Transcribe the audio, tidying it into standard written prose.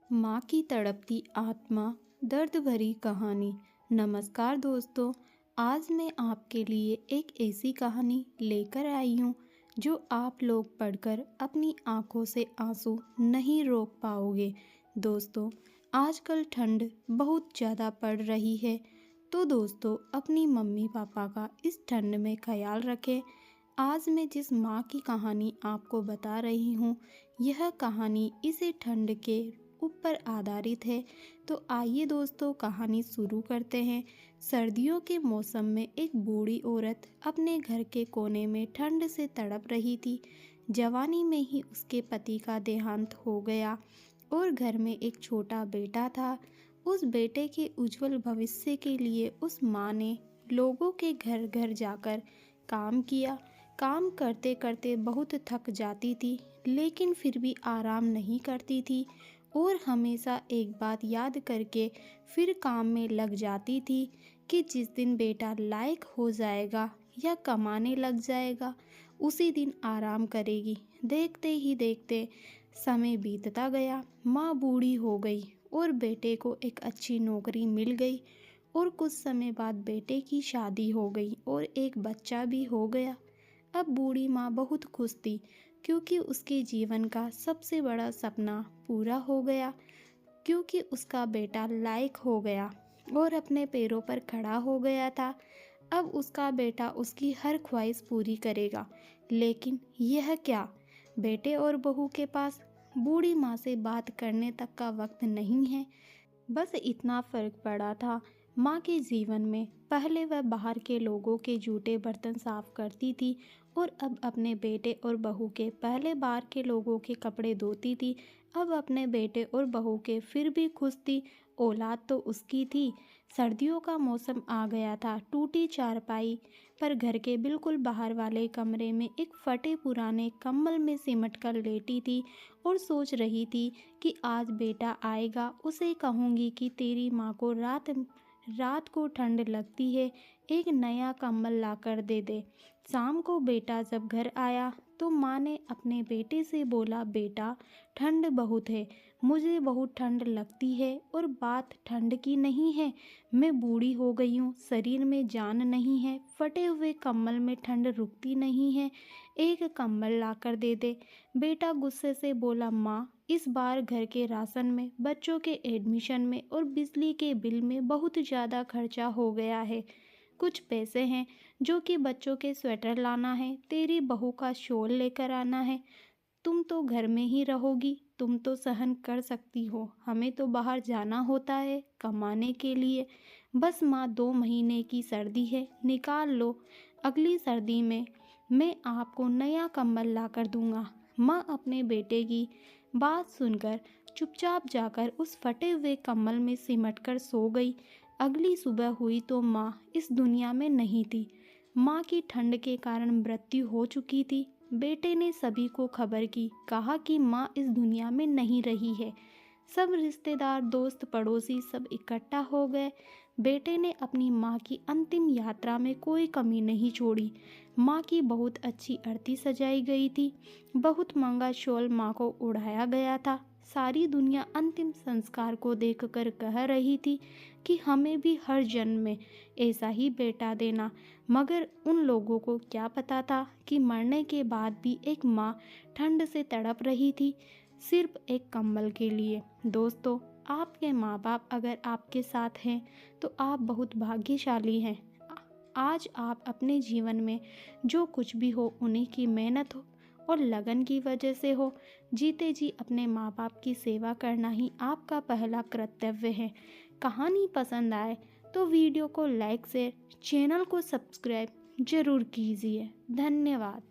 माँ की तड़पती आत्मा, दर्द भरी कहानी। नमस्कार दोस्तों, आज मैं आपके लिए एक ऐसी कहानी लेकर आई हूँ जो आप लोग पढ़कर अपनी आंखों से आंसू नहीं रोक पाओगे। दोस्तों, आजकल ठंड बहुत ज़्यादा पड़ रही है, तो दोस्तों अपनी मम्मी पापा का इस ठंड में ख्याल रखें। आज मैं जिस माँ की कहानी आपको बता रही हूँ, यह कहानी इसी ठंड के ऊपर आधारित है। तो आइए दोस्तों कहानी शुरू करते हैं। सर्दियों के मौसम में एक बूढ़ी औरत अपने घर के कोने में ठंड से तड़प रही थी। जवानी में ही उसके पति का देहांत हो गया और घर में एक छोटा बेटा था। उस बेटे के उज्जवल भविष्य के लिए उस माँ ने लोगों के घर घर जाकर काम किया। काम करते करते बहुत थक जाती थी, लेकिन फिर भी आराम नहीं करती थी और हमेशा एक बात याद करके फिर काम में लग जाती थी कि जिस दिन बेटा लायक हो जाएगा या कमाने लग जाएगा, उसी दिन आराम करेगी। देखते ही देखते समय बीतता गया। माँ बूढ़ी हो गई और बेटे को एक अच्छी नौकरी मिल गई और कुछ समय बाद बेटे की शादी हो गई और एक बच्चा भी हो गया। अब बूढ़ी माँ बहुत खुश थी क्योंकि उसके जीवन का सबसे बड़ा सपना पूरा हो गया, क्योंकि उसका बेटा लायक हो गया और अपने पैरों पर खड़ा हो गया था। अब उसका बेटा उसकी हर ख्वाहिश पूरी करेगा। लेकिन यह क्या, बेटे और बहू के पास बूढ़ी माँ से बात करने तक का वक्त नहीं है। बस इतना फर्क पड़ा था माँ के जीवन में। पहले वह बाहर के लोगों के जूठे बर्तन साफ करती थी और अब अपने बेटे और बहू के, पहले बाहर के लोगों के कपड़े धोती थी, अब अपने बेटे और बहू के। फिर भी खुश थी, औलाद तो उसकी थी। सर्दियों का मौसम आ गया था। टूटी चारपाई पर घर के बिल्कुल बाहर वाले कमरे में एक फटे पुराने कंबल में सिमट कर लेटी थी और सोच रही थी कि आज बेटा आएगा, उसे कहूँगी कि तेरी माँ को रात को ठंड लगती है, एक नया कंबल ला कर दे दे। शाम को बेटा जब घर आया तो माँ ने अपने बेटे से बोला, बेटा ठंड बहुत है, मुझे बहुत ठंड लगती है और बात ठंड की नहीं है, मैं बूढ़ी हो गई हूँ, शरीर में जान नहीं है, फटे हुए कंबल में ठंड रुकती नहीं है, एक कंबल ला कर दे दे। बेटा गुस्से से बोला, माँ इस बार घर के राशन में, बच्चों के एडमिशन में और बिजली के बिल में बहुत ज़्यादा खर्चा हो गया है। कुछ पैसे हैं जो कि बच्चों के स्वेटर लाना है, तेरी बहू का शॉल लेकर आना है। तुम तो घर में ही रहोगी, तुम तो सहन कर सकती हो, हमें तो बाहर जाना होता है कमाने के लिए। बस माँ 2 महीने की सर्दी है, निकाल लो, अगली सर्दी में मैं आपको नया कंबल ला कर दूंगा। माँ अपने बेटे की बात सुनकर चुपचाप जाकर उस फटे हुए कंबल में सिमट कर सो गई। अगली सुबह हुई तो माँ इस दुनिया में नहीं थी। माँ की ठंड के कारण मृत्यु हो चुकी थी। बेटे ने सभी को खबर की, कहा कि माँ इस दुनिया में नहीं रही है। सब रिश्तेदार, दोस्त, पड़ोसी सब इकट्ठा हो गए। बेटे ने अपनी माँ की अंतिम यात्रा में कोई कमी नहीं छोड़ी। माँ की बहुत अच्छी अर्थी सजाई गई थी, बहुत महंगा शॉल माँ को उड़ाया गया था। सारी दुनिया अंतिम संस्कार को देखकर कह रही थी कि हमें भी हर जन्म में ऐसा ही बेटा देना। मगर उन लोगों को क्या पता था कि मरने के बाद भी एक माँ ठंड से तड़प रही थी, सिर्फ एक कंबल के लिए। दोस्तों, आपके माँ बाप अगर आपके साथ हैं तो आप बहुत भाग्यशाली हैं। आज आप अपने जीवन में जो कुछ भी हो, उन्हीं की मेहनत हो और लगन की वजह से हो। जीते जी अपने माँ बाप की सेवा करना ही आपका पहला कर्तव्य है। कहानी पसंद आए तो वीडियो को लाइक, शेयर, चैनल को सब्सक्राइब जरूर कीजिए। धन्यवाद।